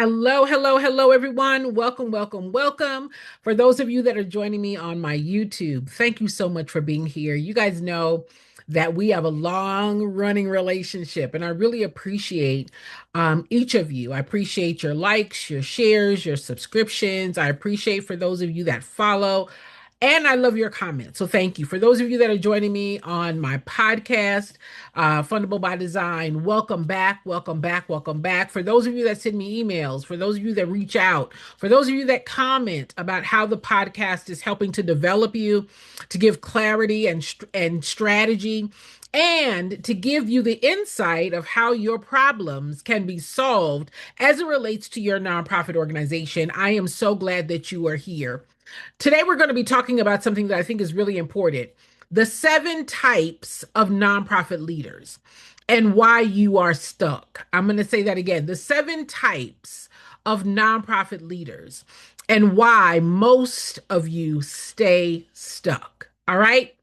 Hello, hello, hello, everyone. Welcome, welcome, welcome. For those of you that are joining me on my YouTube, thank you so much for being here. You guys know that we have a long running relationship, and I really appreciate each of you. I appreciate your likes, your shares, your subscriptions. I appreciate for those of you that follow. And I love your comments. So thank you. For those of you that are joining me on my podcast, Fundable by Design, welcome back, welcome back, welcome back. For those of you that send me emails, for those of you that reach out, for those of you that comment about how the podcast is helping to develop you, to give clarity and strategy, and to give you the insight of how your problems can be solved as it relates to your nonprofit organization. I am so glad that you are here. Today, we're going to be talking about something that I think is really important: the 7 types of nonprofit leaders and why you are stuck. I'm going to say that again: the 7 types of nonprofit leaders and why most of you stay stuck. All right.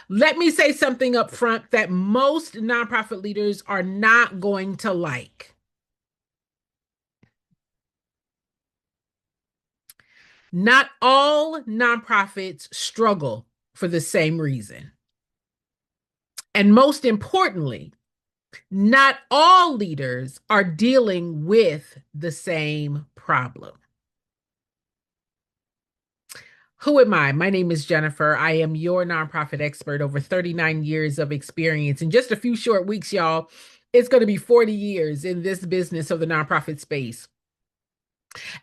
Let me say something up front that most nonprofit leaders are not going to like. Not all nonprofits struggle for the same reason. And most importantly, not all leaders are dealing with the same problem. Who am I? My name is Jennifer. I am your nonprofit expert, over 39 years of experience. In just a few short weeks, y'all, it's going to be 40 years in this business of the nonprofit space.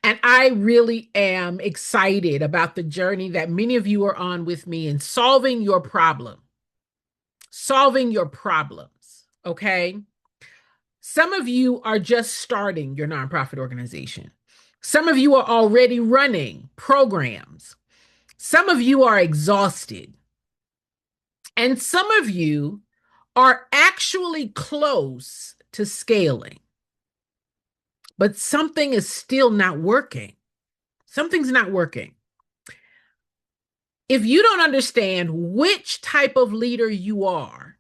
And I really am excited about the journey that many of you are on with me in solving your problems. Okay. Some of you are just starting your nonprofit organization. Some of you are already running programs. Some of you are exhausted. And some of you are actually close to scaling. But something is still not working. Something's not working. If you don't understand which type of leader you are,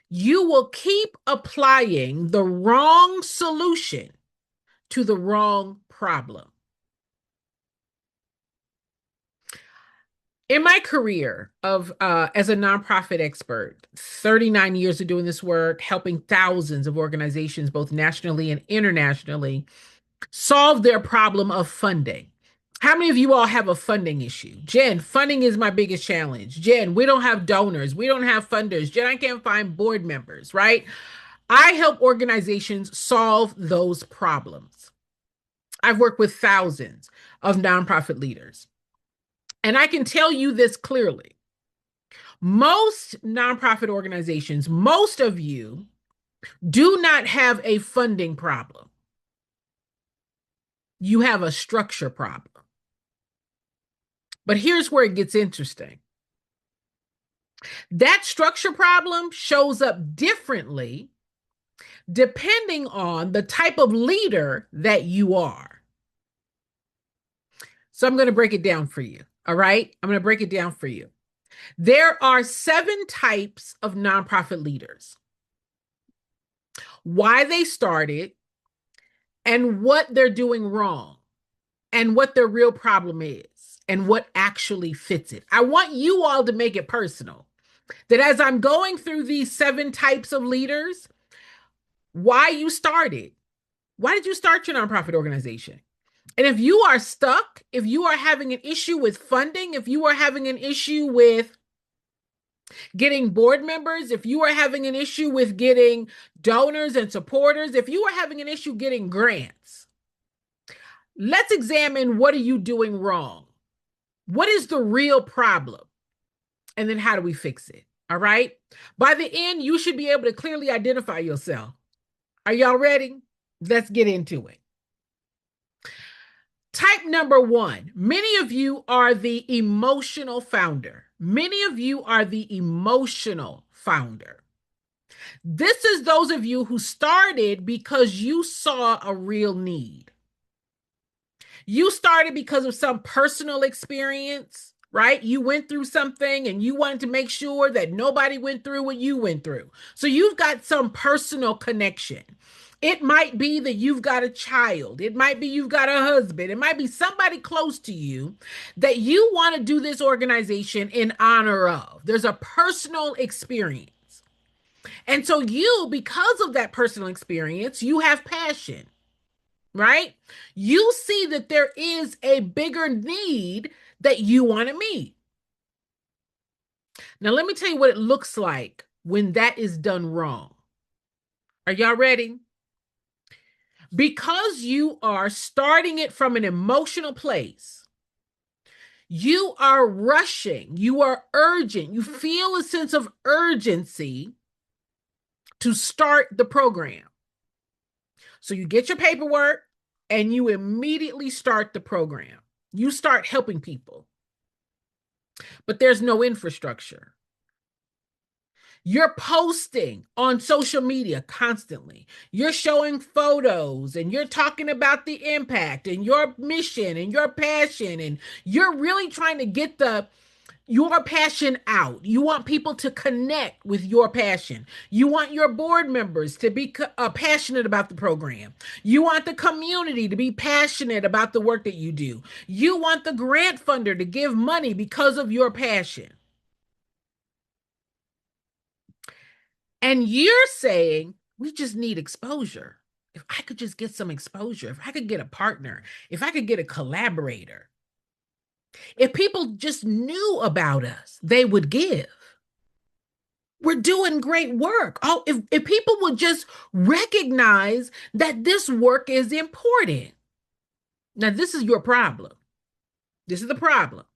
you will keep applying the wrong solution to the wrong problem. In my career of as a nonprofit expert, 39 years of doing this work, helping thousands of organizations, both nationally and internationally, solve their problem of funding. How many of you all have a funding issue? Jen, funding is my biggest challenge. Jen, we don't have donors. We don't have funders. Jen, I can't find board members, right? I help organizations solve those problems. I've worked with thousands of nonprofit leaders. And I can tell you this clearly. Most nonprofit organizations, most of you, do not have a funding problem. You have a structure problem. But here's where it gets interesting. That structure problem shows up differently depending on the type of leader that you are. So I'm going to break it down for you. All right. I'm going to break it down for you. There are 7 types of nonprofit leaders, why they started, and what they're doing wrong, and what their real problem is, and what actually fits it. I want you all to make it personal. That as I'm going through these 7 types of leaders, why you started. Why did you start your nonprofit organization? And if you are stuck, if you are having an issue with funding, if you are having an issue with getting board members, if you are having an issue with getting donors and supporters, if you are having an issue getting grants, let's examine, what are you doing wrong? What is the real problem? And then how do we fix it? All right. By the end, you should be able to clearly identify yourself. Are y'all ready? Let's get into it. Type number 1, many of you are the emotional founder. Many of you are the emotional founder. This is those of you who started because you saw a real need. You started because of some personal experience, right? You went through something and you wanted to make sure that nobody went through what you went through. So you've got some personal connection. It might be that you've got a child. It might be you've got a husband. It might be somebody close to you that you want to do this organization in honor of. There's a personal experience. And so you, because of that personal experience, you have passion, right? You see that there is a bigger need that you want to meet. Now, let me tell you what it looks like when that is done wrong. Are y'all ready? Because you are starting it from an emotional place, you are rushing, you are urgent, you feel a sense of urgency to start the program. So you get your paperwork and you immediately start the program. You start helping people, but there's no infrastructure. You're posting on social media constantly. You're showing photos and you're talking about the impact and your mission and your passion. And you're really trying to get your passion out. You want people to connect with your passion. You want your board members to be passionate about the program. You want the community to be passionate about the work that you do. You want the grant funder to give money because of your passion. And you're saying, we just need exposure. If I could just get some exposure, if I could get a partner, if I could get a collaborator, if people just knew about us, they would give. We're doing great work. Oh, if people would just recognize that this work is important. Now, this is your problem. This is the problem.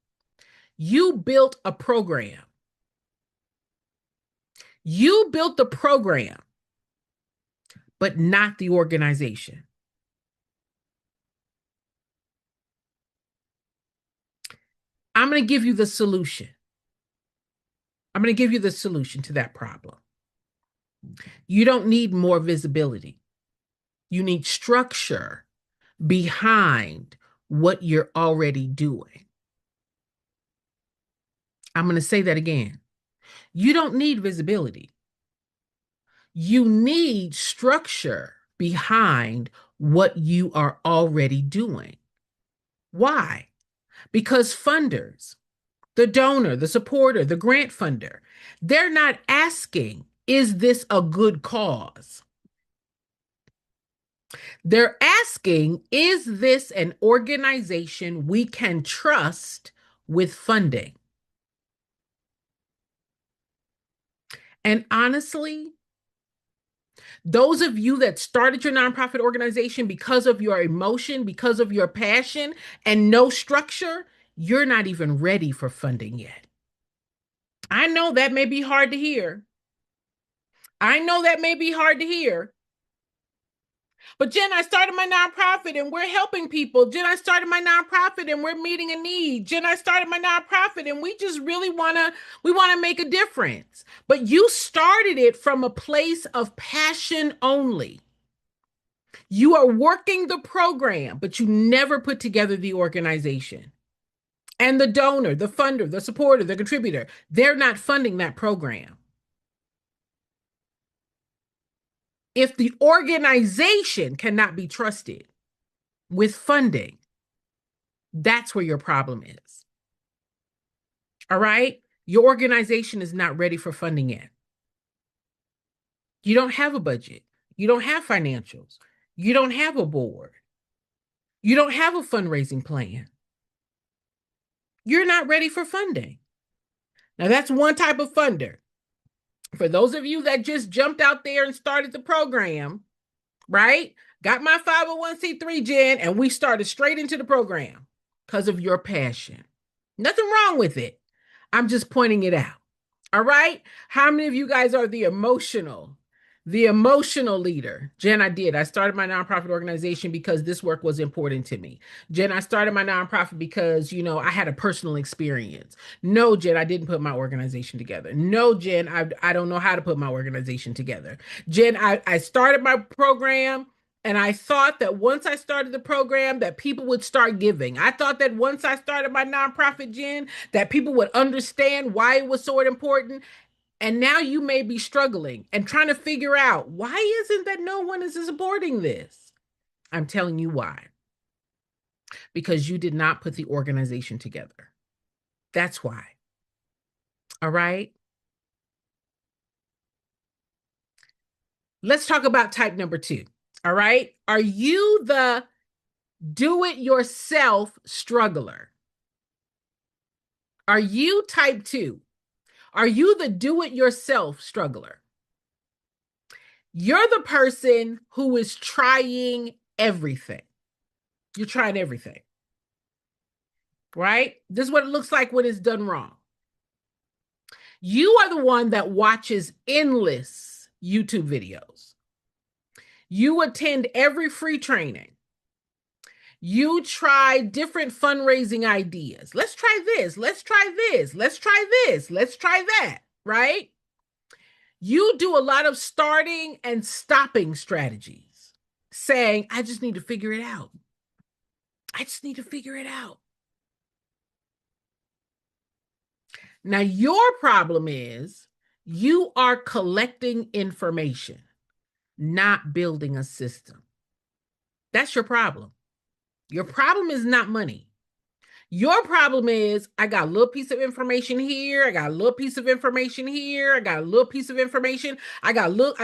You built a program. You built the program, but not the organization. I'm going to give you the solution. I'm going to give you the solution to that problem. You don't need more visibility. You need structure behind what you're already doing. I'm going to say that again. You don't need visibility. You need structure behind what you are already doing. Why? Because funders, the donor, the supporter, the grant funder, they're not asking, is this a good cause? They're asking, is this an organization we can trust with funding? And honestly, those of you that started your nonprofit organization because of your emotion, because of your passion, and no structure, you're not even ready for funding yet. I know that may be hard to hear. I know that may be hard to hear. But Jen, I started my nonprofit and we're helping people. Jen, I started my nonprofit and we're meeting a need. Jen, I started my nonprofit and we just really want to make a difference. But you started it from a place of passion only. You are working the program, but you never put together the organization. And the donor, the funder, the supporter, the contributor, they're not funding that program. If the organization cannot be trusted with funding, that's where your problem is. All right? Your organization is not ready for funding yet. You don't have a budget. You don't have financials. You don't have a board. You don't have a fundraising plan. You're not ready for funding. Now, that's one type of funder. For those of you that just jumped out there and started the program, right? Got my 501c3, Jen, and we started straight into the program because of your passion. Nothing wrong with it. I'm just pointing it out. All right? How many of you guys are the emotional leader? Jen, I did. I started my nonprofit organization because this work was important to me. Jen, I started my nonprofit because, I had a personal experience. No, Jen, I didn't put my organization together. No, Jen, I don't know how to put my organization together. Jen, I started my program and I thought that once I started the program that people would start giving. I thought that once I started my nonprofit, Jen, that people would understand why it was so important. And now you may be struggling and trying to figure out, why isn't that no one is supporting this? I'm telling you why. Because you did not put the organization together. That's why. All right. Let's talk about type number 2. All right. Are you the do it yourself struggler? Are you type 2? Are you the do it yourself struggler? You're the person who is trying everything. You're trying everything, right? This is what it looks like when it's done wrong. You are the one that watches endless YouTube videos. You attend every free training. You try different fundraising ideas. Let's try this. Let's try this. Let's try this. Let's try that, right? You do a lot of starting and stopping strategies, saying, I just need to figure it out. I just need to figure it out. Now, your problem is you are collecting information, not building a system. That's your problem. Your problem is not money. Your problem is, I got a little piece of information here. I got a little piece of information here. I got a little piece of information. I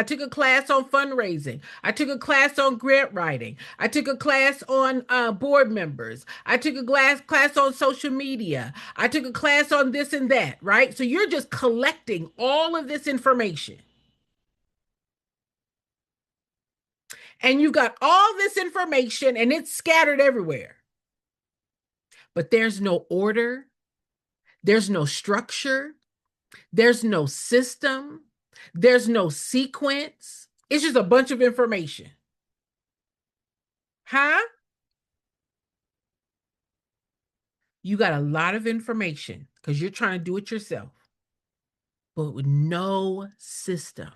took a class on fundraising. I took a class on grant writing. I took a class on board members. I took a class on social media. I took a class on this and that, right? So you're just collecting all of this information. And you've got all this information and it's scattered everywhere. But there's no order. There's no structure. There's no system. There's no sequence. It's just a bunch of information. Huh? You got a lot of information because you're trying to do it yourself, but with no system.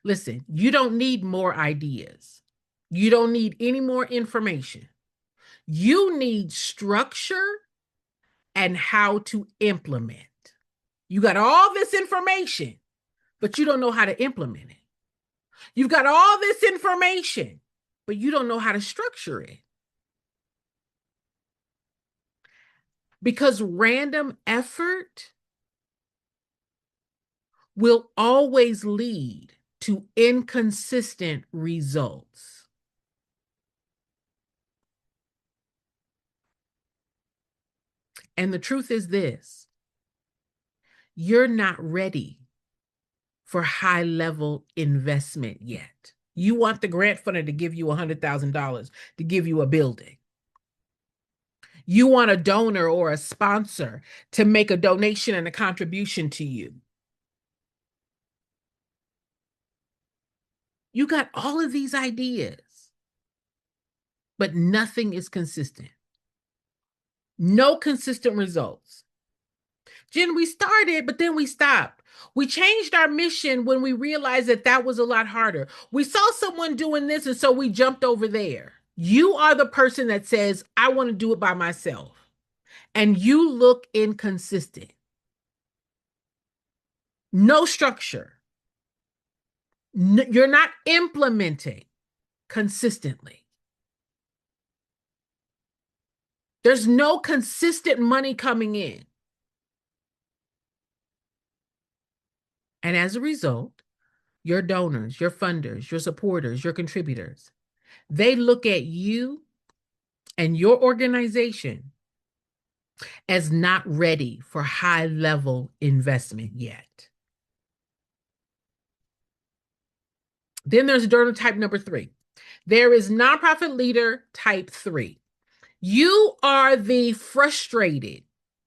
Listen, you don't need more ideas. You don't need any more information. You need structure and how to implement. You got all this information, but you don't know how to implement it. You've got all this information, but you don't know how to structure it. Because random effort will always lead to inconsistent results. And the truth is this: you're not ready for high-level investment yet. You want the grant funder to give you $100,000 to give you a building. You want a donor or a sponsor to make a donation and a contribution to you. You got all of these ideas, but nothing is consistent. No consistent results. Jen, we started, but then we stopped. We changed our mission when we realized that that was a lot harder. We saw someone doing this, and so we jumped over there. You are the person that says, I want to do it by myself. And you look inconsistent. No structure. You're not implementing consistently. There's no consistent money coming in. And as a result, your donors, your funders, your supporters, your contributors, they look at you and your organization as not ready for high-level investment yet. Then there's donor type number 3. There is nonprofit leader type 3. You are the frustrated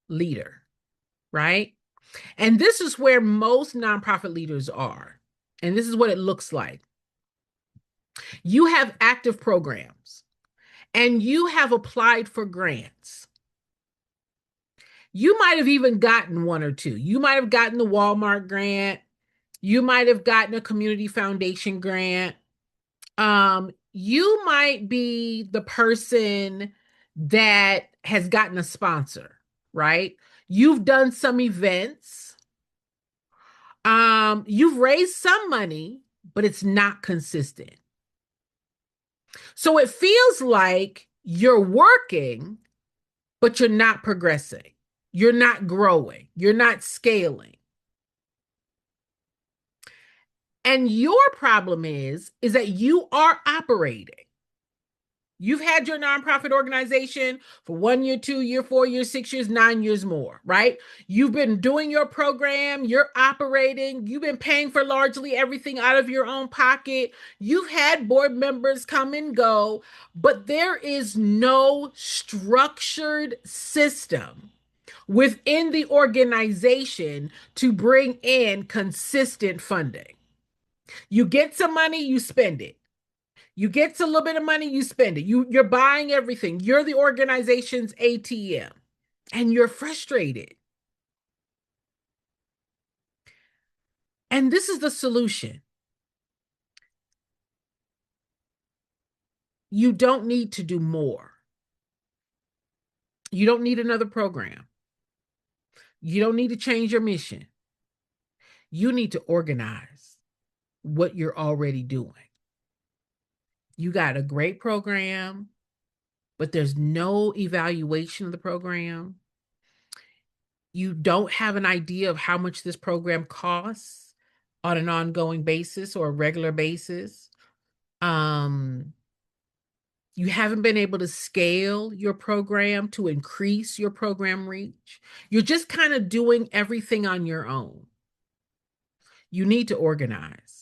leader, right? And this is where most nonprofit leaders are. And this is what it looks like. You have active programs and you have applied for grants. You might have even gotten one or two. You might have gotten the Walmart grant. You might have gotten a community foundation grant. You might be the person that has gotten a sponsor, right? You've done some events. You've raised some money, but it's not consistent. So it feels like you're working, but you're not progressing. You're not growing. You're not scaling. And your problem is that you are operating. You've had your nonprofit organization for 1 year, 2 year, 4 years, 6 years, 9 years more, right? You've been doing your program, you're operating, you've been paying for largely everything out of your own pocket. You've had board members come and go, but there is no structured system within the organization to bring in consistent funding. You get some money, you spend it. You get a little bit of money, you spend it. You're buying everything. You're the organization's ATM and you're frustrated. And this is the solution. You don't need to do more. You don't need another program. You don't need to change your mission. You need to organize what you're already doing. You got a great program, but there's no evaluation of the program. You don't have an idea of how much this program costs on an ongoing basis or a regular basis. Um, you haven't been able to scale your program to increase your program reach. You're just kind of doing everything on your own. You need to organize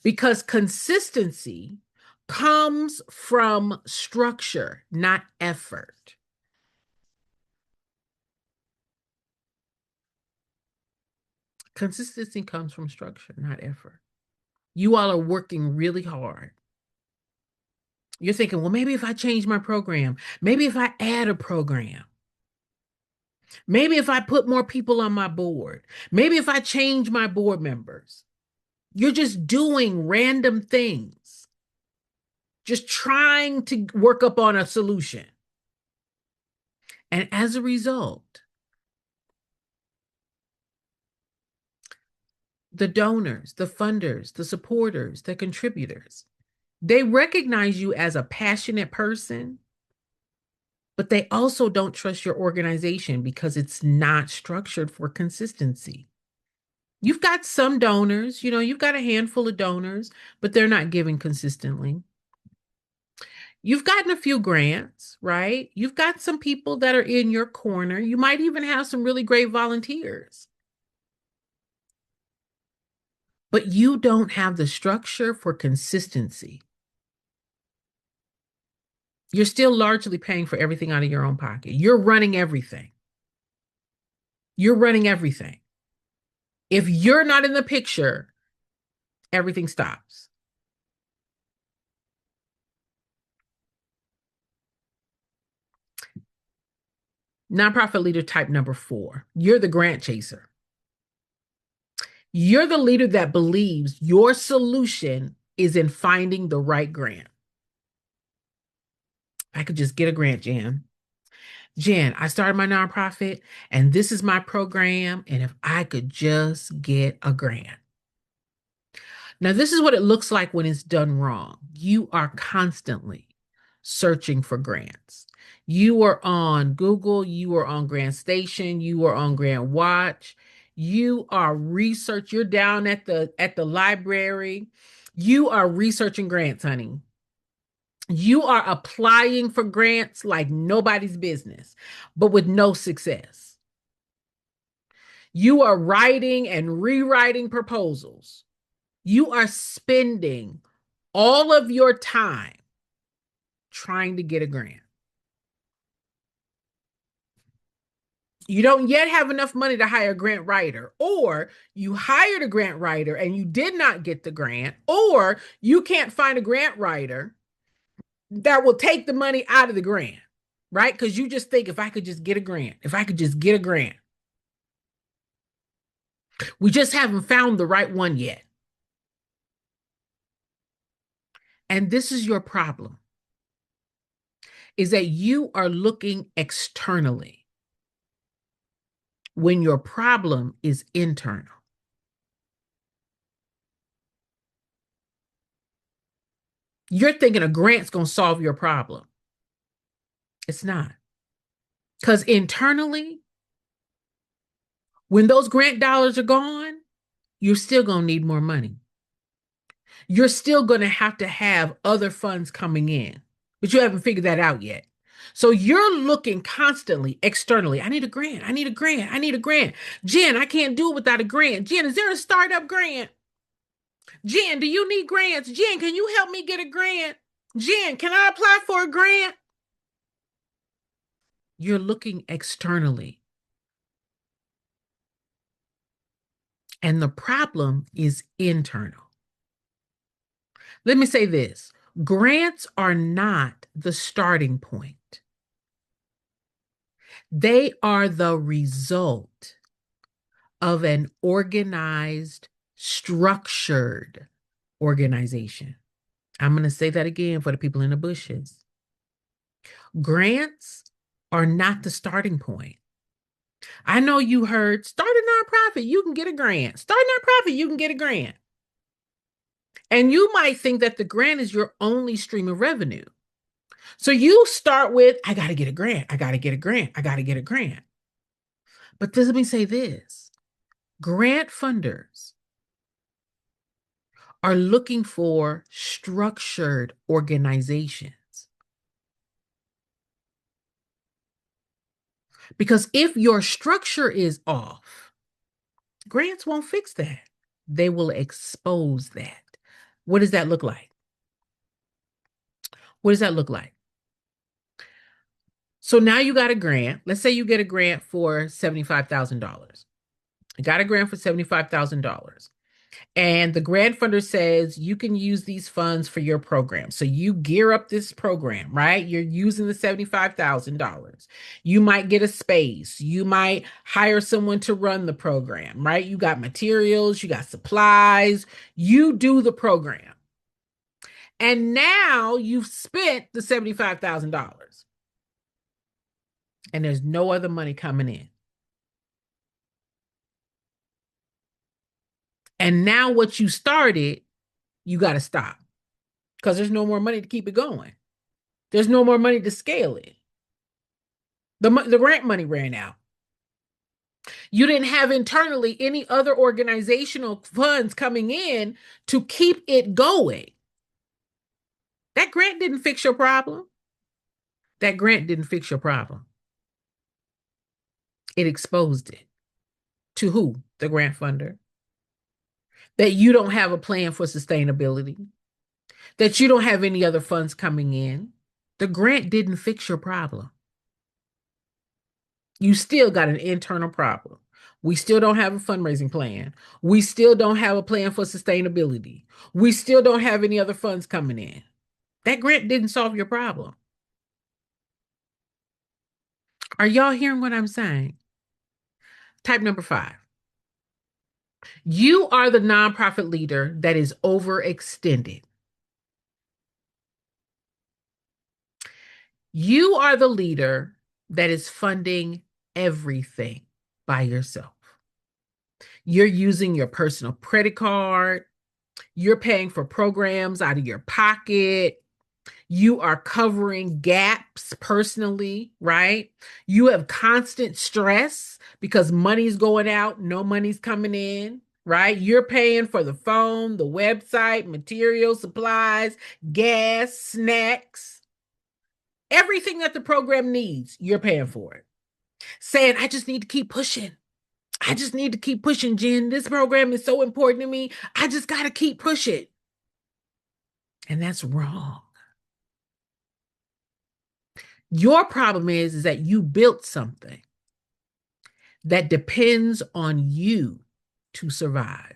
because consistency comes from structure, not effort. Consistency comes from structure, not effort. You all are working really hard. You're thinking, well, maybe if I change my program, maybe if I add a program, maybe if I put more people on my board, maybe if I change my board members. You're just doing random things, just trying to work up on a solution. And as a result, the donors, the funders, the supporters, the contributors, they recognize you as a passionate person, but they also don't trust your organization because it's not structured for consistency. You've got some donors, you've got a handful of donors, but they're not giving consistently. You've gotten a few grants, right? You've got some people that are in your corner. You might even have some really great volunteers, but you don't have the structure for consistency. You're still largely paying for everything out of your own pocket. You're running everything. You're running everything. If you're not in the picture, everything stops. Nonprofit leader type number 4, you're the grant chaser. You're the leader that believes your solution is in finding the right grant. I could just get a grant, Jen. Jen, I started my nonprofit and this is my program. And if I could just get a grant. Now, this is what it looks like when it's done wrong. You are constantly searching for grants. You are on Google, you are on Grant Station, you are on Grant Watch, you are you're down at the library, you are researching grants, honey. You are applying for grants like nobody's business, but with no success. You are writing and rewriting proposals. You are spending all of your time trying to get a grant. You don't yet have enough money to hire a grant writer, or you hired a grant writer and you did not get the grant, or you can't find a grant writer that will take the money out of the grant, right? Because you just think, if I could just get a grant, if I could just get a grant. We just haven't found the right one yet. And this is your problem, is that you are looking externally. when your problem is internal. You're thinking a grant's going to solve your problem. It's not. Because internally, when those grant dollars are gone, you're still going to need more money. You're still going to have other funds coming in, but you haven't figured that out yet. So you're looking constantly externally. I need a grant. I need a grant. I need a grant. Jen, I can't do it without a grant. Jen, is there a startup grant? Jen, do you need grants? Jen, can you help me get a grant? Jen, can I apply for a grant? You're looking externally. And the problem is internal. Let me say this. Grants are not the starting point. They are the result of an organized, structured organization. I'm going to say that again for the people in the bushes. Grants are not the starting point. I know you heard start a nonprofit, you can get a grant. Start a nonprofit, you can get a grant. And you might think that the grant is your only stream of revenue. So you start with, I got to get a grant. I got to get a grant. I got to get a grant. But let me say this. Grant funders are looking for structured organizations. Because if your structure is off, grants won't fix that. They will expose that. What does that look like? What does that look like? So now you got a grant. Let's say you get a grant for $75,000. You got a grant for $75,000. And the grant funder says you can use these funds for your program. So you gear up this program, right? You're using the $75,000. You might get a space. You might hire someone to run the program, right? You got materials, you got supplies. You do the program. And now you've spent the $75,000 and there's no other money coming in. And now what you started, you got to stop because there's no more money to keep it going. There's no more money to scale it. The grant money ran out. You didn't have internally any other organizational funds coming in to keep it going. That grant didn't fix your problem. That grant didn't fix your problem. It exposed it. To who? The grant funder. That you don't have a plan for sustainability. That you don't have any other funds coming in. The grant didn't fix your problem. You still got an internal problem. We still don't have a fundraising plan. We still don't have a plan for sustainability. We still don't have any other funds coming in. That grant didn't solve your problem. Are y'all hearing what I'm saying? Type number 5. You are the nonprofit leader that is overextended. You are the leader that is funding everything by yourself. You're using your personal credit card. You're paying for programs out of your pocket. You are covering gaps personally, right? You have constant stress because money's going out, no money's coming in, right? You're paying for the phone, the website, materials, supplies, gas, snacks, everything that the program needs, you're paying for it. Saying, I just need to keep pushing. I just need to keep pushing, Jen. This program is so important to me. I just got to keep pushing. And that's wrong. Your problem is that you built something that depends on you to survive.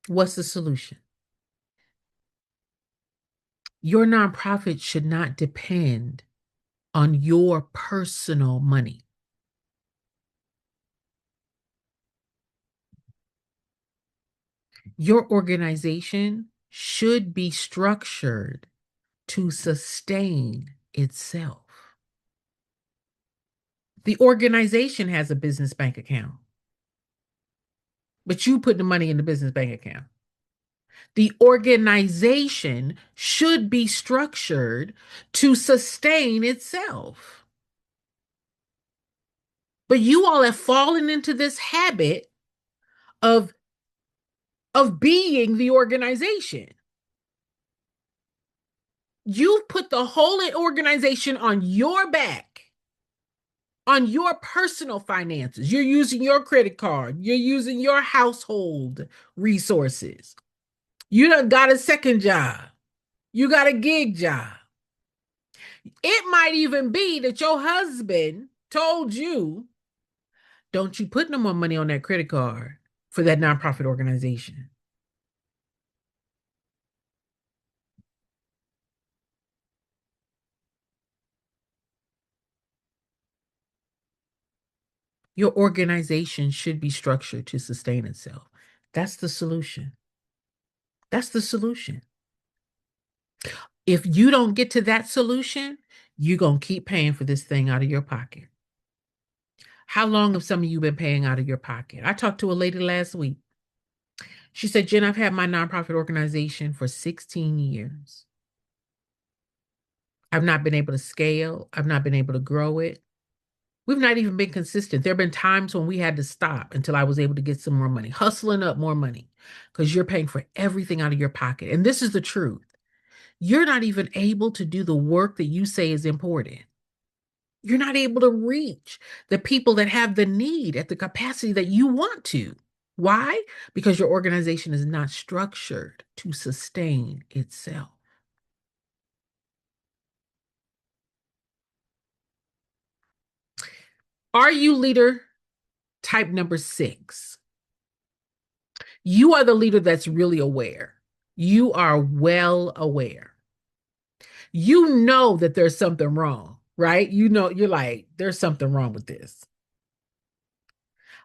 What's the solution? Your nonprofit should not depend on your personal money. Your organization should be structured to sustain itself. The organization has a business bank account, but you put the money in the business bank account. The organization should be structured to sustain itself. But you all have fallen into this habit of, of being the organization. You've put the whole organization on your back, on your personal finances. You're using your credit card. You're using your household resources. You done got a second job. You got a gig job. It might even be that your husband told you, don't you put no more money on that credit card for that nonprofit organization. Your organization should be structured to sustain itself. That's the solution. That's the solution. If you don't get to that solution, you're going to keep paying for this thing out of your pocket. How long have some of you been paying out of your pocket? I talked to a lady last week. She said, Jen, I've had my nonprofit organization for 16 years. I've not been able to scale. I've not been able to grow it. We've not even been consistent. There have been times when we had to stop until I was able to get some more money, hustling up more money, because you're paying for everything out of your pocket. And this is the truth. You're not even able to do the work that you say is important. You're not able to reach the people that have the need at the capacity that you want to. Why? Because your organization is not structured to sustain itself. Are you leader type number 6? You are the leader that's really aware. You are well aware. You know that there's something wrong, right? You know, you're like, there's something wrong with this.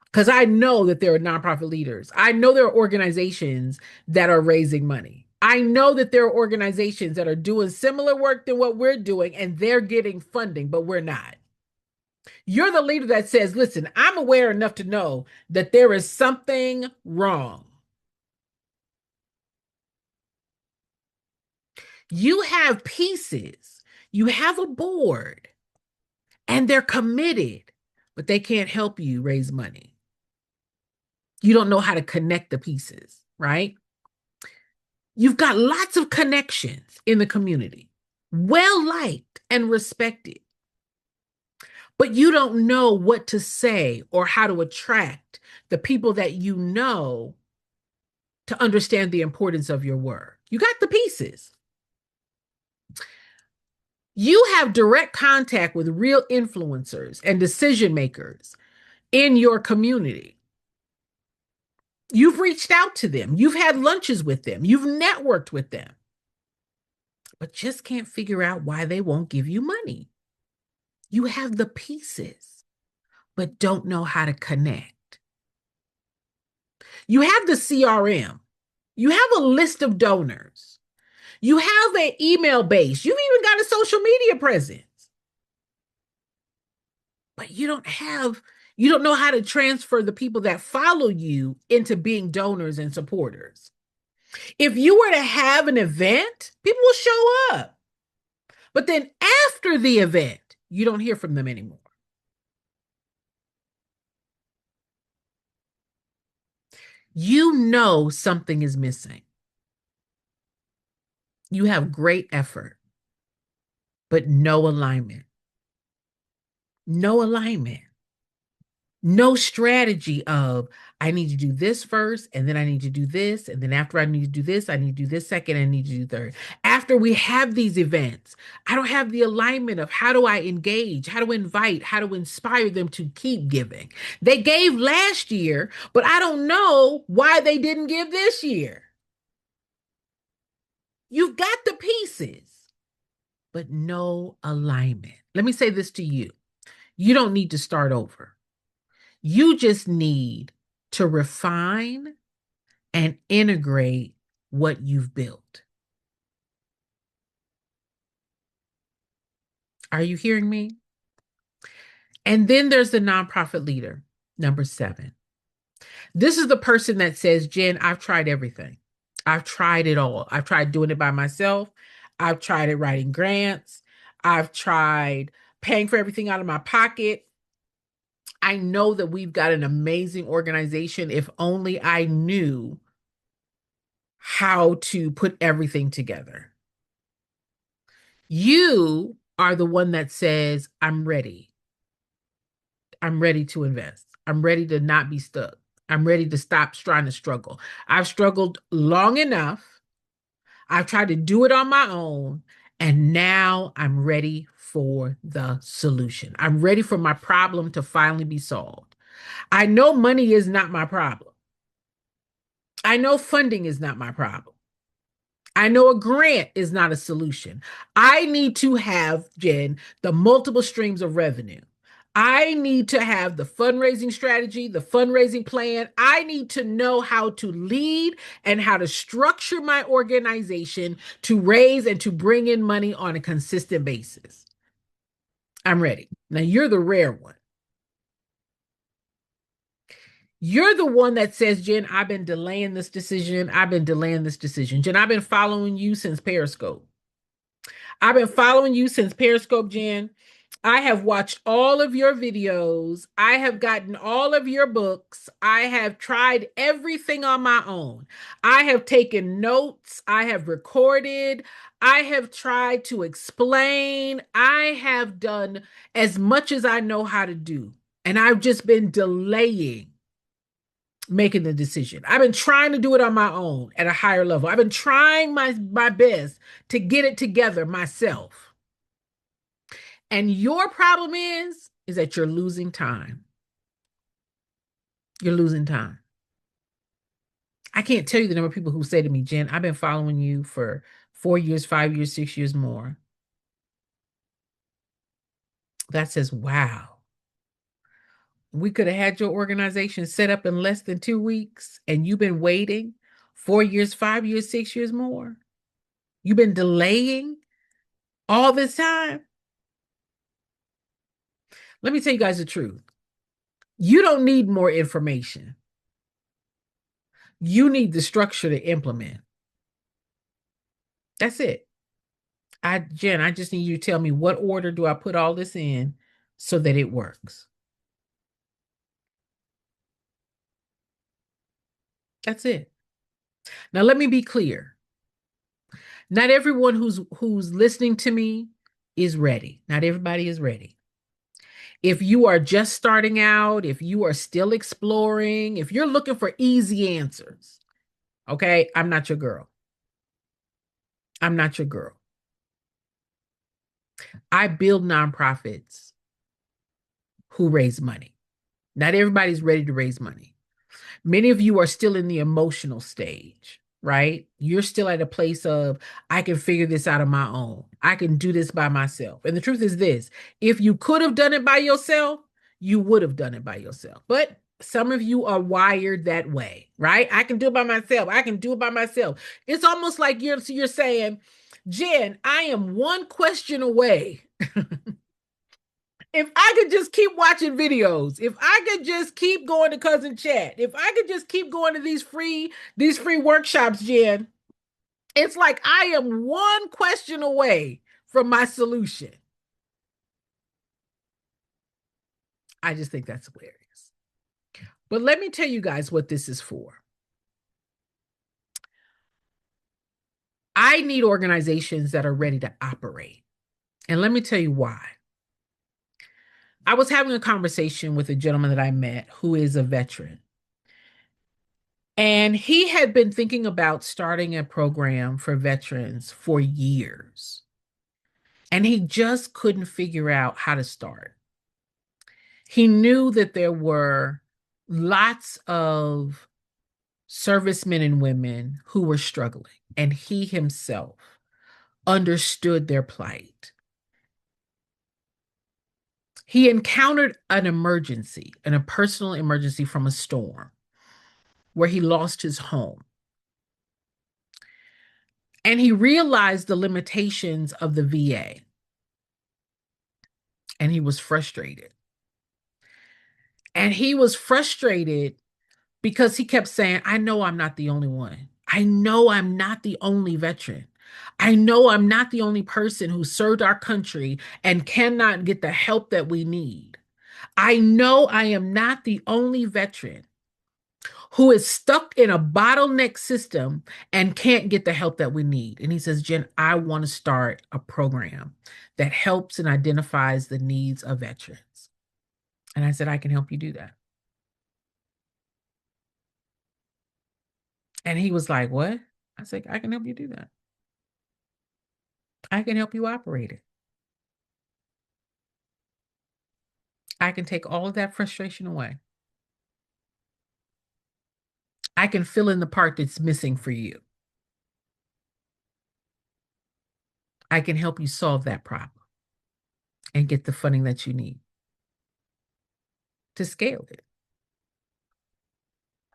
Because I know that there are nonprofit leaders. I know there are organizations that are raising money. I know that there are organizations that are doing similar work than what we're doing, and they're getting funding, but we're not. You're the leader that says, listen, I'm aware enough to know that there is something wrong. You have pieces, you have a board, and they're committed, but they can't help you raise money. You don't know how to connect the pieces, right? You've got lots of connections in the community, well liked and respected, but you don't know what to say or how to attract the people that you know to understand the importance of your work. You got the pieces. You have direct contact with real influencers and decision makers in your community. You've reached out to them. You've had lunches with them. You've networked with them, but just can't figure out why they won't give you money. You have the pieces, but don't know how to connect. You have the CRM. You have a list of donors. You have an email base. You've even got a social media presence. But you don't know how to transfer the people that follow you into being donors and supporters. If you were to have an event, people will show up. But then after the event, you don't hear from them anymore. You know something is missing. You have great effort, but no alignment. No alignment. No strategy of, I need to do this first, and then I need to do this, and then after I need to do this, I need to do this second, and I need to do third. After we have these events, I don't have the alignment of how do I engage, how to invite, how to inspire them to keep giving. They gave last year, but I don't know why they didn't give this year. You've got the pieces, but no alignment. Let me say this to you. You don't need to start over. You just need to refine and integrate what you've built. Are you hearing me? And then there's the nonprofit leader, number 7. This is the person that says, Jen, I've tried everything. I've tried it all. I've tried doing it by myself. I've tried it writing grants. I've tried paying for everything out of my pocket. I know that we've got an amazing organization. If only I knew how to put everything together. You are the one that says, I'm ready. I'm ready to invest. I'm ready to not be stuck. I'm ready to stop trying to struggle. I've struggled long enough. I've tried to do it on my own. And now I'm ready for the solution. I'm ready for my problem to finally be solved. I know money is not my problem. I know funding is not my problem. I know a grant is not a solution. I need to have, Jen, the multiple streams of revenue. I need to have the fundraising strategy, the fundraising plan. I need to know how to lead and how to structure my organization to raise and to bring in money on a consistent basis. I'm ready. Now, you're the rare one. You're the one that says, Jen, I've been delaying this decision. I've been delaying this decision. Jen, I've been following you since Periscope. I've been following you since Periscope, Jen. I have watched all of your videos. I have gotten all of your books. I have tried everything on my own. I have taken notes. I have recorded. I have tried to explain. I have done as much as I know how to do. And I've just been delaying making the decision. I've been trying to do it on my own at a higher level. I've been trying my best to get it together myself. And your problem is that you're losing time. You're losing time. I can't tell you the number of people who say to me, Jen, I've been following you for 4 years, 5 years, 6 years more. That says, wow, we could have had your organization set up in less than 2 weeks and you've been waiting 4 years, 5 years, 6 years more. You've been delaying all this time. Let me tell you guys the truth. You don't need more information. You need the structure to implement. That's it. Jen, I just need you to tell me what order do I put all this in so that it works. That's it. Now let me be clear. Not everyone who's listening to me is ready. Not everybody is ready. If you are just starting out, if you are still exploring, if you're looking for easy answers, okay, I'm not your girl. I'm not your girl. I build nonprofits who raise money. Not everybody's ready to raise money. Many of you are still in the emotional stage, right? You're still at a place of, I can figure this out on my own. I can do this by myself. And the truth is this, if you could have done it by yourself, you would have done it by yourself. But some of you are wired that way, right? I can do it by myself. I can do it by myself. It's almost like you're saying, Jen, I am one question away. If I could just keep watching videos, if I could just keep going to cousin chat, if I could just keep going to these free workshops, Jen, it's like I am one question away from my solution. I just think that's hilarious. But let me tell you guys what this is for. I need organizations that are ready to operate. And let me tell you why. I was having a conversation with a gentleman that I met who is a veteran. And he had been thinking about starting a program for veterans for years. And he just couldn't figure out how to start. He knew that there were lots of servicemen and women who were struggling, and he himself understood their plight. He encountered an emergency, a personal emergency from a storm where he lost his home. And he realized the limitations of the VA. and he was frustrated. And he was frustrated because he kept saying, I know I'm not the only one. I know I'm not the only veteran. I know I'm not the only person who served our country and cannot get the help that we need. I know I am not the only veteran who is stuck in a bottleneck system and can't get the help that we need. And he says, Jen, I want to start a program that helps and identifies the needs of veterans. And I said, I can help you do that. And he was like, what? I said, I can help you do that. I can help you operate it. I can take all of that frustration away. I can fill in the part that's missing for you. I can help you solve that problem and get the funding that you need to scale it.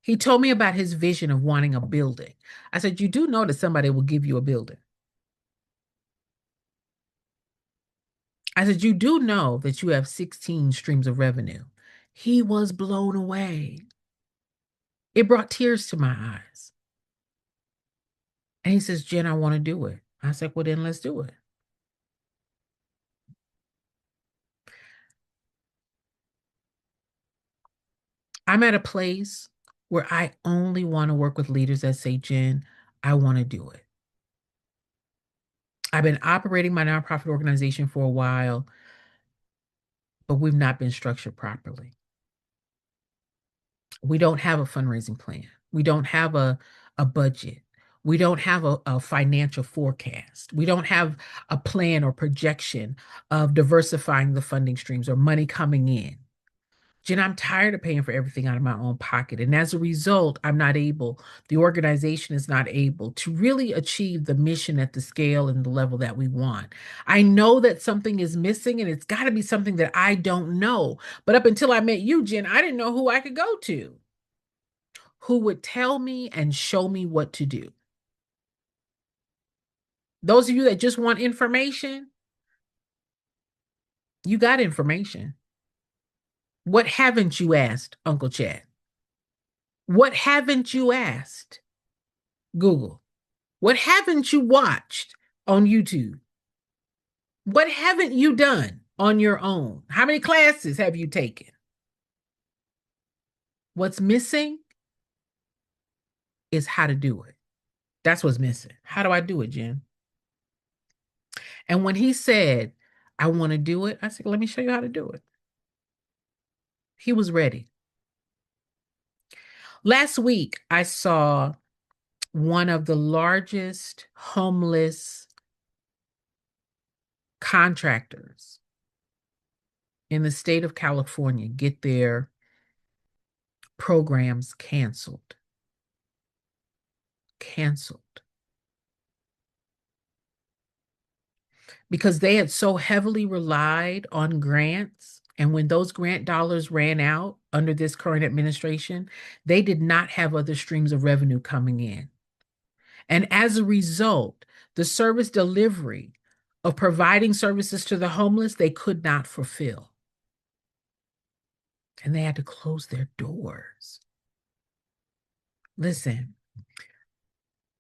He told me about his vision of wanting a building. I said, you do know that somebody will give you a building. I said, you do know that you have 16 streams of revenue. He was blown away. It brought tears to my eyes. And he says, Jen, I want to do it. I said, well, then let's do it. I'm at a place where I only want to work with leaders that say, Jen, I want to do it. I've been operating my nonprofit organization for a while, but we've not been structured properly. We don't have a fundraising plan. We don't have a budget. We don't have a financial forecast. We don't have a plan or projection of diversifying the funding streams or money coming in. Jen, I'm tired of paying for everything out of my own pocket. And as a result, the organization is not able to really achieve the mission at the scale and the level that we want. I know that something is missing and it's got to be something that I don't know. But up until I met you, Jen, I didn't know who I could go to, who would tell me and show me what to do. Those of you that just want information, you got information. What haven't you asked, Uncle Chad? What haven't you asked, Google? What haven't you watched on YouTube? What haven't you done on your own? How many classes have you taken? What's missing is how to do it. That's what's missing. How do I do it, Jen? And when he said, I want to do it, I said, let me show you how to do it. He was ready. Last week, I saw one of the largest homeless contractors in the state of California get their programs canceled. Canceled. Because they had so heavily relied on grants. And when those grant dollars ran out under this current administration, they did not have other streams of revenue coming in. And as a result, the service delivery of providing services to the homeless, they could not fulfill. And they had to close their doors. Listen,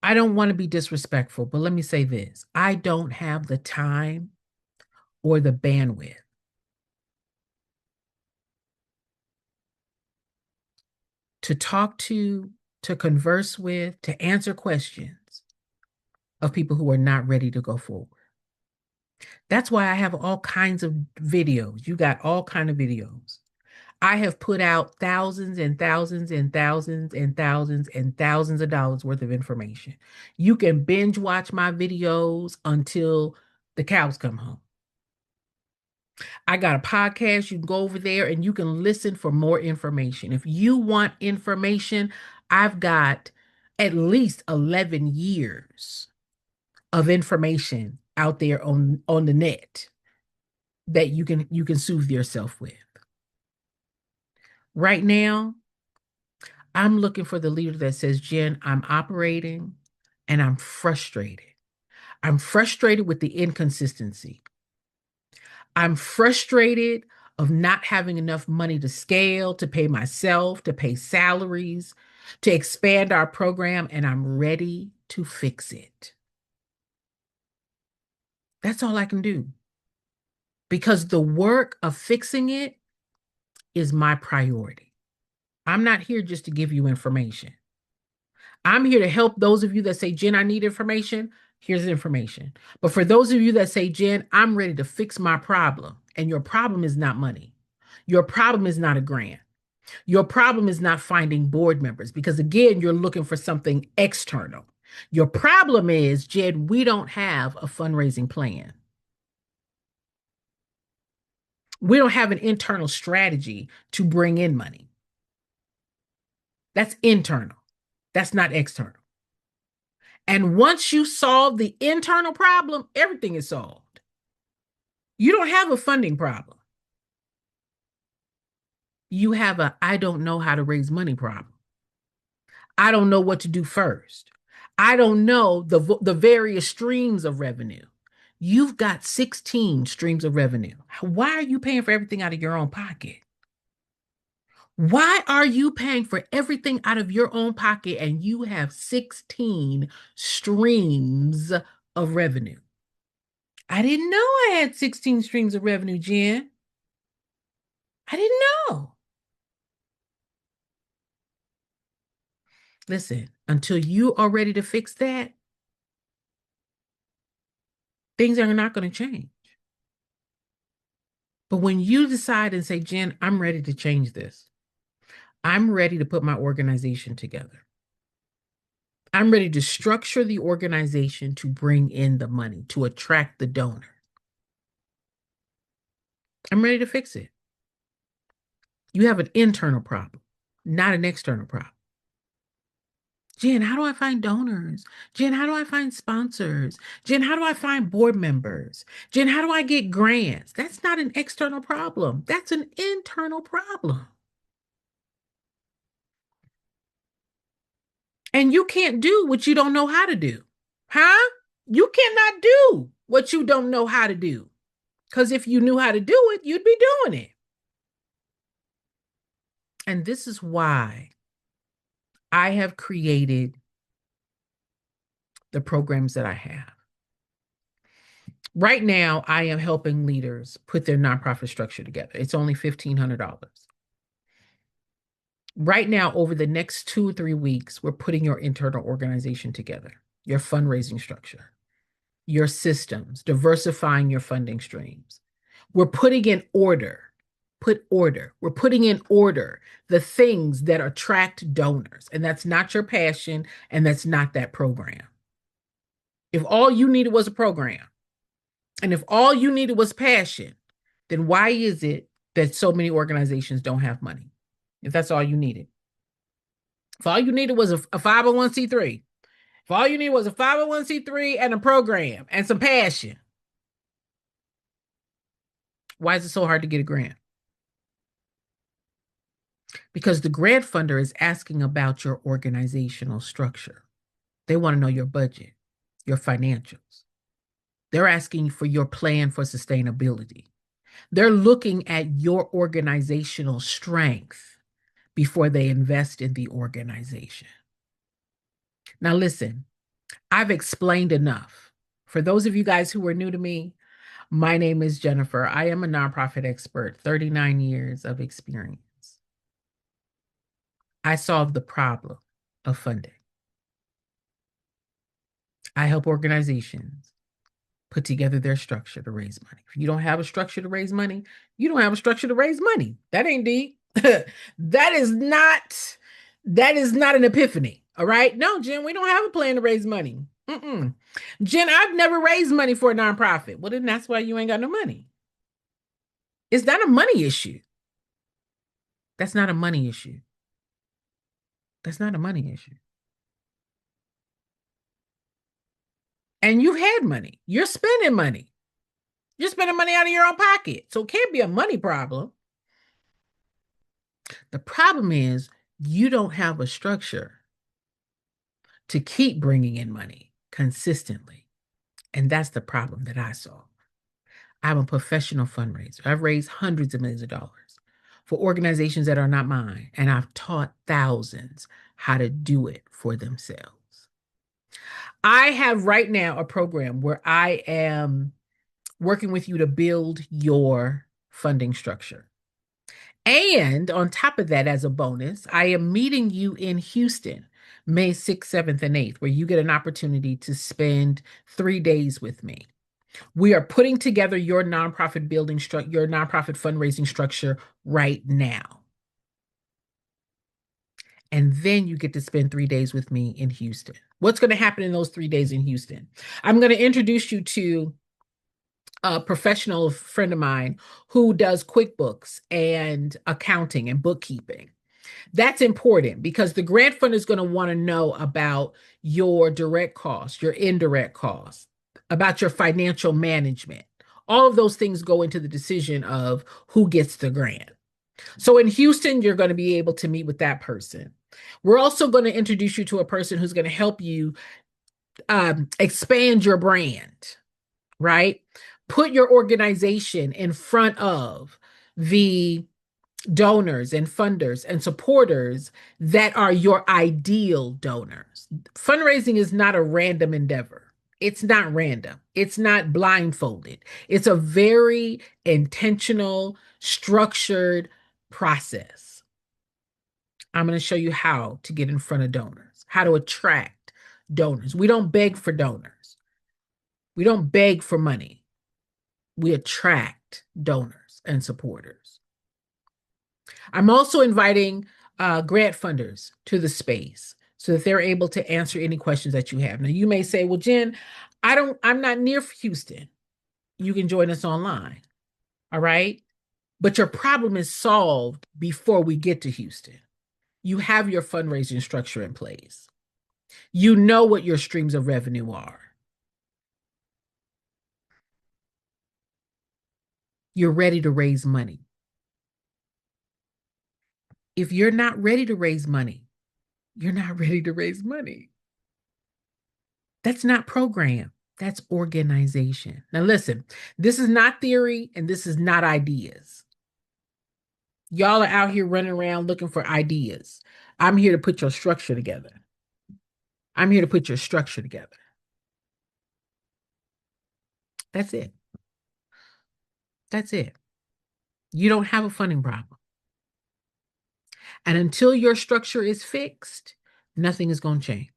I don't want to be disrespectful, but let me say this. I don't have the time or the bandwidth to talk to converse with, to answer questions of people who are not ready to go forward. That's why I have all kinds of videos. You got all kinds of videos. I have put out thousands and thousands and thousands and thousands and thousands of dollars worth of information. You can binge watch my videos until the cows come home. I got a podcast. You can go over there and you can listen for more information. If you want information, I've got at least 11 years of information out there on the net that you can soothe yourself with. Right now, I'm looking for the leader that says, Jen, I'm operating and I'm frustrated. I'm frustrated with the inconsistency. I'm frustrated of not having enough money to scale, to pay myself, to pay salaries, to expand our program, and I'm ready to fix it. That's all I can do because the work of fixing it is my priority. I'm not here just to give you information. I'm here to help those of you that say, Jen, I need information. Here's the information. But for those of you that say, Jen, I'm ready to fix my problem, and your problem is not money. Your problem is not a grant. Your problem is not finding board members because, again, you're looking for something external. Your problem is, Jen, we don't have a fundraising plan. We don't have an internal strategy to bring in money. That's internal. That's not external. And once you solve the internal problem, everything is solved. You don't have a funding problem. You have a I don't know how to raise money problem. I don't know what to do first. I don't know the various streams of revenue. You've got 16 streams of revenue. Why are you paying for everything out of your own pocket? Why are you paying for everything out of your own pocket and you have 16 streams of revenue? I didn't know I had 16 streams of revenue, Jen. I didn't know. Listen, until you are ready to fix that, things are not going to change. But when you decide and say, Jen, I'm ready to change this, I'm ready to put my organization together. I'm ready to structure the organization to bring in the money, to attract the donor. I'm ready to fix it. You have an internal problem, not an external problem. Jen, how do I find donors? Jen, how do I find sponsors? Jen, how do I find board members? Jen, how do I get grants? That's not an external problem. That's an internal problem. And you can't do what you don't know how to do. Huh? You cannot do what you don't know how to do. Because if you knew how to do it, you'd be doing it. And this is why I have created the programs that I have. Right now, I am helping leaders put their nonprofit structure together. It's only $1,500. Right now, over the next 2 or 3 weeks, we're putting your internal organization together, your fundraising structure, your systems, diversifying your funding streams. We're putting in order, We're putting in order the things that attract donors. And that's not your passion, and that's not that program. If all you needed was a program, and if all you needed was passion, then why is it that so many organizations don't have money? If that's all you needed. If all you needed was a 501c3, if all you needed was a 501c3 and a program and some passion, why is it so hard to get a grant? Because the grant funder is asking about your organizational structure. They want to know your budget, your financials. They're asking for your plan for sustainability. They're looking at your organizational strength before they invest in the organization. Now, listen, I've explained enough. For those of you guys who are new to me, my name is Jennifer. I am a nonprofit expert, 39 years of experience. I solve the problem of funding. I help organizations put together their structure to raise money. If you don't have a structure to raise money, you don't have a structure to raise money. That ain't deep. that is not an epiphany. All right. No, Jen, we don't have a plan to raise money. Jen, I've never raised money for a nonprofit. Well, then that's why you ain't got no money. It's not a money issue. That's not a money issue. That's not a money issue. And you've had money. You're spending money. You're spending money out of your own pocket. So it can't be a money problem. The problem is you don't have a structure to keep bringing in money consistently. And that's the problem that I solve. I'm a professional fundraiser. I've raised hundreds of millions of dollars for organizations that are not mine, and I've taught thousands how to do it for themselves. I have right now a program where I am working with you to build your funding structure. And on top of that, as a bonus, I am meeting you in Houston, May 6th, 7th, and 8th, where you get an opportunity to spend 3 days with me. We are putting together your nonprofit your nonprofit fundraising structure right now. And then you get to spend 3 days with me in Houston. What's going to happen in those 3 days in Houston? I'm going to introduce you to a professional friend of mine who does QuickBooks and accounting and bookkeeping. That's important because the grant funder is going to want to know about your direct costs, your indirect costs, about your financial management. All of those things go into the decision of who gets the grant. So in Houston, you're going to be able to meet with that person. We're also going to introduce you to a person who's going to help you expand your brand, right? Put your organization in front of the donors and funders and supporters that are your ideal donors. Fundraising is not a random endeavor. It's not random. It's not blindfolded. It's a very intentional, structured process. I'm going to show you how to get in front of donors, how to attract donors. We don't beg for donors. We don't beg for money. We attract donors and supporters. I'm also inviting grant funders to the space so that they're able to answer any questions that you have. Now, you may say, well, Jen, I'm not near Houston. You can join us online. All right. But your problem is solved before we get to Houston. You have your fundraising structure in place. You know what your streams of revenue are. You're ready to raise money. If you're not ready to raise money, you're not ready to raise money. That's not program. That's organization. Now, listen, this is not theory and this is not ideas. Y'all are out here running around looking for ideas. I'm here to put your structure together. I'm here to put your structure together. That's it. That's it. You don't have a funding problem. And until your structure is fixed, nothing is going to change.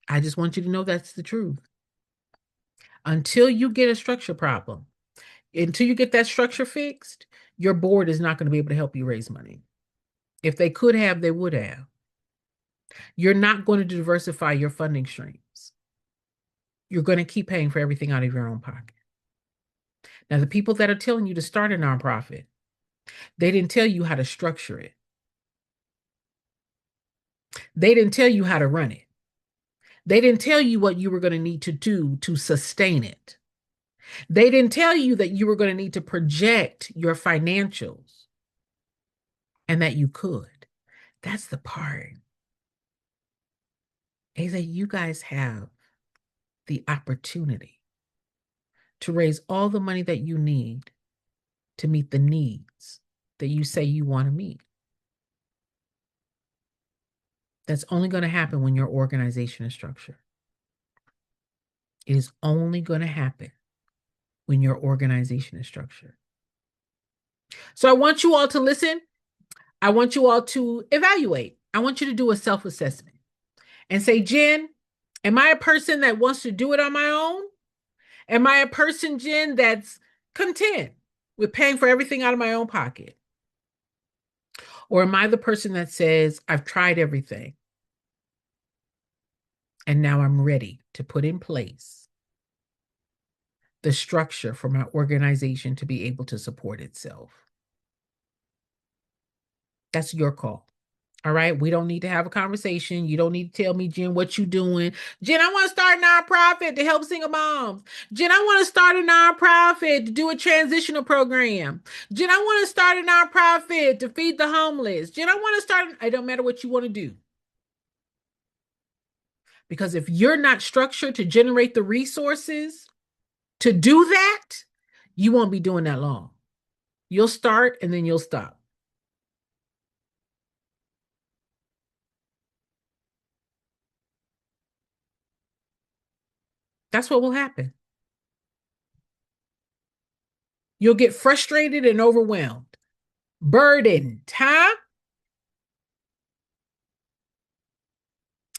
I just want you to know that's the truth. Until you get a structure problem, until you get that structure fixed, your board is not going to be able to help you raise money. If they could have, they would have. You're not going to diversify your funding streams. You're going to keep paying for everything out of your own pocket. Now, the people that are telling you to start a nonprofit, they didn't tell you how to structure it. They didn't tell you how to run it. They didn't tell you what you were going to need to do to sustain it. They didn't tell you that you were going to need to project your financials and that you could. That's the part. Is that you guys have the opportunity to raise all the money that you need to meet the needs that you say you want to meet. That's only going to happen when your organization is structured. It is only going to happen when your organization is structured. So I want you all to listen. I want you all to evaluate. I want you to do a self-assessment and say, Jen, am I a person that wants to do it on my own? Am I a person, Jen, that's content with paying for everything out of my own pocket? Or am I the person that says, I've tried everything and now I'm ready to put in place the structure for my organization to be able to support itself? That's your call. All right. We don't need to have a conversation. You don't need to tell me, Jen, what you doing. Jen, I want to start a nonprofit to help single moms. Jen, I want to start a nonprofit to do a transitional program. Jen, I want to start a nonprofit to feed the homeless. Jen, I want to start. It don't matter what you want to do. Because if you're not structured to generate the resources to do that, you won't be doing that long. You'll start and then you'll stop. That's what will happen. You'll get frustrated and overwhelmed, burdened, huh?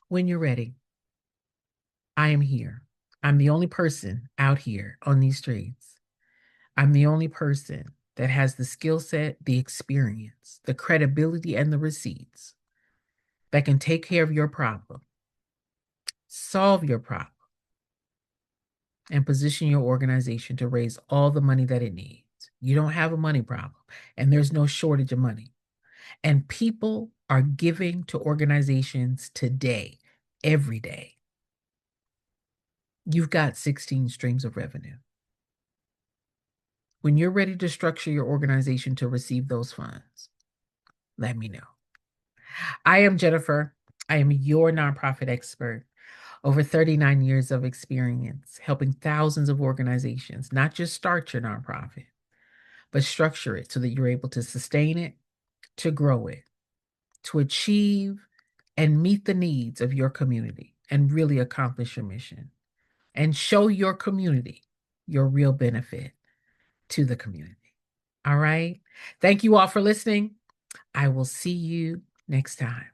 When you're ready, I am here. I'm the only person out here on these streets. I'm the only person that has the skill set, the experience, the credibility, and the receipts that can take care of your problem, solve your problem, and position your organization to raise all the money that it needs. You don't have a money problem, and there's no shortage of money. And people are giving to organizations today, every day. You've got 16 streams of revenue. When you're ready to structure your organization to receive those funds, let me know. I am Jennifer. I am your nonprofit expert. Over 39 years of experience helping thousands of organizations, not just start your nonprofit, but structure it so that you're able to sustain it, to grow it, to achieve and meet the needs of your community and really accomplish your mission and show your community your real benefit to the community. All right. Thank you all for listening. I will see you next time.